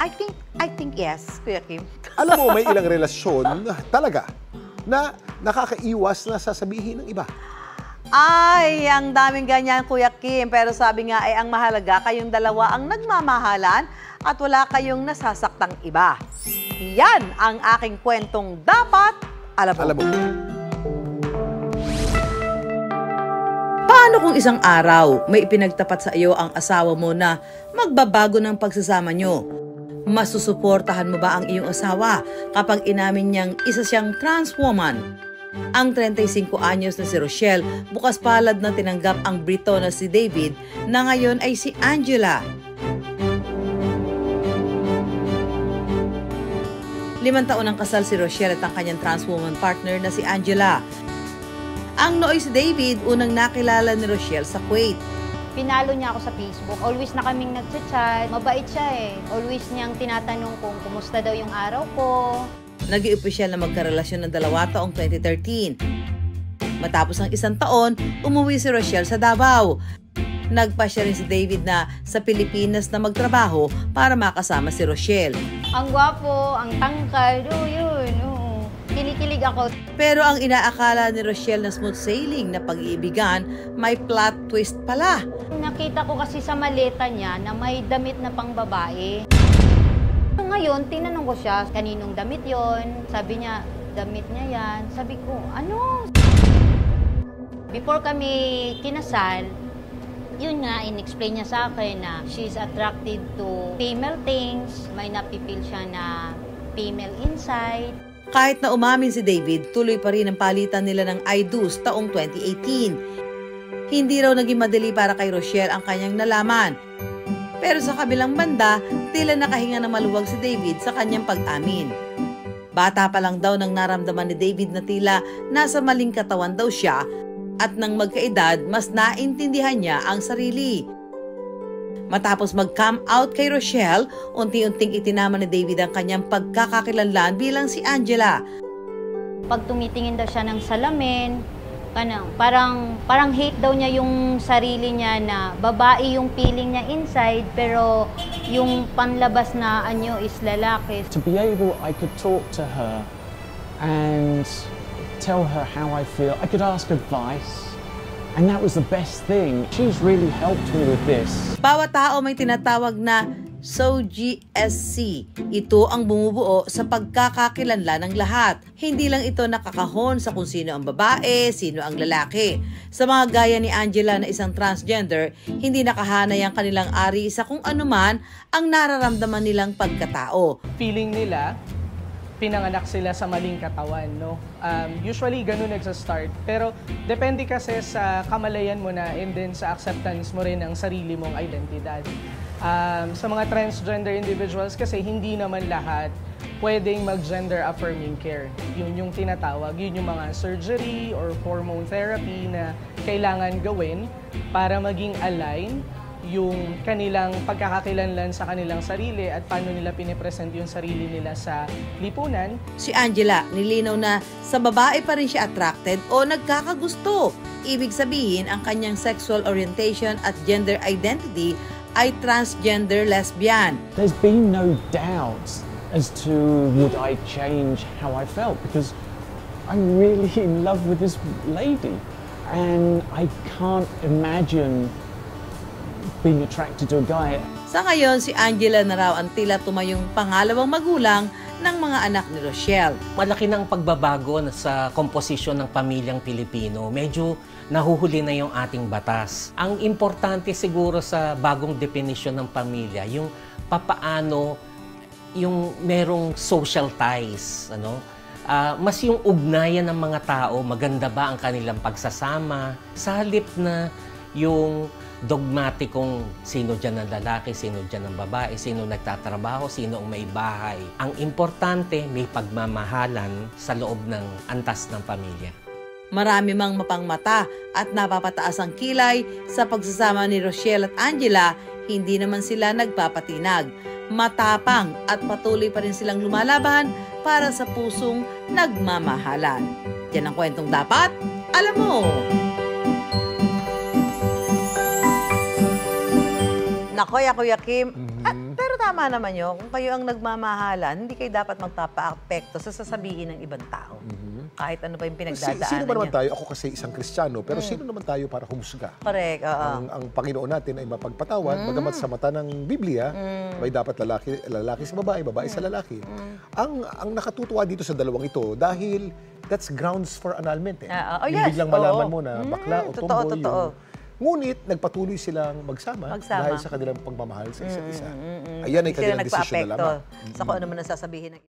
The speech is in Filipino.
I think yes, Kuya Kim. Alam mo, may ilang relasyon talaga na nakakaiwas na sasabihin ng iba. Ay, ang daming ganyan, Kuya Kim. Pero sabi nga ay ang mahalaga, kayong dalawa ang nagmamahalan at wala kayong nasasaktang iba. Yan ang aking kwentong dapat alam mo. Paano kung isang araw may ipinagtapat sa iyo ang asawa mo na magbabago ng pagsasama nyo? Masusuportahan mo ba ang iyong asawa kapag inamin niyang isa siyang trans woman? Ang 35 anyos na si Rochelle, bukas palad na tinanggap ang Brito na si David na ngayon ay si Angela. 5 taon ang kasal si Rochelle at ang kanyang trans woman partner na si Angela. Ang nooy si David, unang nakilala ni Rochelle sa Kuwait. Pinalo niya ako sa Facebook. Always na kaming nagchat-chat. Mabait siya eh. Always niyang tinatanong kung kumusta daw yung araw ko. Naging opisyal na magkarelasyon ng 2 taong 2013. Matapos ang 1 taon, umuwi si Rochelle sa Davao. Nagpasya rin si David na sa Pilipinas na magtrabaho para makasama si Rochelle. Ang gwapo, ang tangkad, yun. Kinikilig ako. Pero ang inaakala ni Rochelle na smooth sailing na pag-iibigan, may plot twist pala. Nakita ko kasi sa maleta niya na may damit na pang babae. Ngayon, tinanong ko siya, kaninong damit yon? Sabi niya, damit niya yan. Sabi ko, ano? Before kami kinasal, yun nga, in-explain niya sa akin na she's attracted to female things. May napipil siya na female inside. Kahit na umamin si David, tuloy pa rin ang palitan nila ng I-do's taong 2018. Hindi raw naging madali para kay Rochelle ang kanyang nalaman. Pero sa kabilang banda, tila nakahinga na maluwag si David sa kanyang pag-amin. Bata pa lang daw nang naramdaman ni David na tila nasa maling katawan daw siya at nang magkaedad, mas naintindihan niya ang sarili. Matapos mag-come out kay Rochelle, unti-unting itinama ni David ang kanyang pagkakakilanlan bilang si Angela. Pag tumitingin daw siya ng salamin, parang hate daw niya yung sarili niya na babae yung feeling niya inside, pero yung panlabas na anyo is lalaki. To be able, I could talk to her and tell her how I feel. I could ask advice. And that was the best thing. She's really helped me with this. Bawat tao may tinatawag na SOGSC. Ito ang bumubuo sa pagkakakilanlan ng lahat. Hindi lang ito nakakahon sa kung sino ang babae, sino ang lalaki. Sa mga gaya ni Angela na isang transgender, hindi nakahanay ang kanilang ari sa kung anuman ang nararamdaman nilang pagkatao. Feeling nila, pinanganak sila sa maling katawan, no? Usually, ganun nagsa-start. Pero, depende kasi sa kamalayan mo na and then sa acceptance mo rin ng sarili mong identidad. Sa mga transgender individuals kasi, hindi naman lahat pwedeng mag-gender affirming care. Yun yung tinatawag. Yun yung mga surgery or hormone therapy na kailangan gawin para maging align yung kanilang pagkakakilanlan sa kanilang sarili at paano nila pinipresent yung sarili nila sa lipunan. Si Angela, nilinaw na sa babae pa rin siya attracted o nagkakagusto. Ibig sabihin, ang kanyang sexual orientation at gender identity ay transgender lesbian. There's been no doubt as to would I change how I felt because I'm really in love with this lady and I can't imagine being attracted to a guy. Sa ngayon, si Angela na raw ang tila tumayong pangalawang magulang ng mga anak ni Rochelle. Malaki ng pagbabago sa komposisyon ng pamilyang Pilipino. Medyo nahuhuli na yung ating batas. Ang importante siguro sa bagong definisyon ng pamilya, yung papaano yung merong social ties, ano? Mas yung ugnayan ng mga tao, maganda ba ang kanilang pagsasama, sa halip na yung dogmatikong sino dyan ang lalaki, sino dyan ang babae, sino nagtatrabaho, sino ang may bahay. Ang importante, may pagmamahalan sa loob ng antas ng pamilya. Marami mang mapangmata at napapataas ang kilay sa pagsasama ni Rochelle at Angela, hindi naman sila nagpapatinag. Matapang at patuloy pa rin silang lumalaban para sa pusong nagmamahalan. Yan ang kwentong dapat alam mo. Nako, Kuya Kim. Pero tama naman yun. Kung kayo ang nagmamahalan, hindi kayo dapat magpapa-apekto sa sasabihin ng ibang tao. Kahit ano pa yung pinagdadaanan Sino ba naman niya. tayo? Ako kasi isang Kristiyano, pero sino naman tayo para humusga? Correct, oo. Ang Panginoon natin ay mapagpatawad, bagamat sa mata ng Biblia, may dapat lalaki sa babae, babae sa lalaki. Ang nakatutuwa dito sa dalawang ito, dahil that's grounds for annulment eh. Oh, Yung yes, biglang malaman oo. mo na bakla o Totoo, tomboy totoo. Ngunit nagpatuloy silang magsama dahil sa kanilang pagmamahal sa isa't isa. Ayan ay Hindi sila kanilang desisyon na nagpa-apekto lamang. sa kung ano man ang sasabihin ng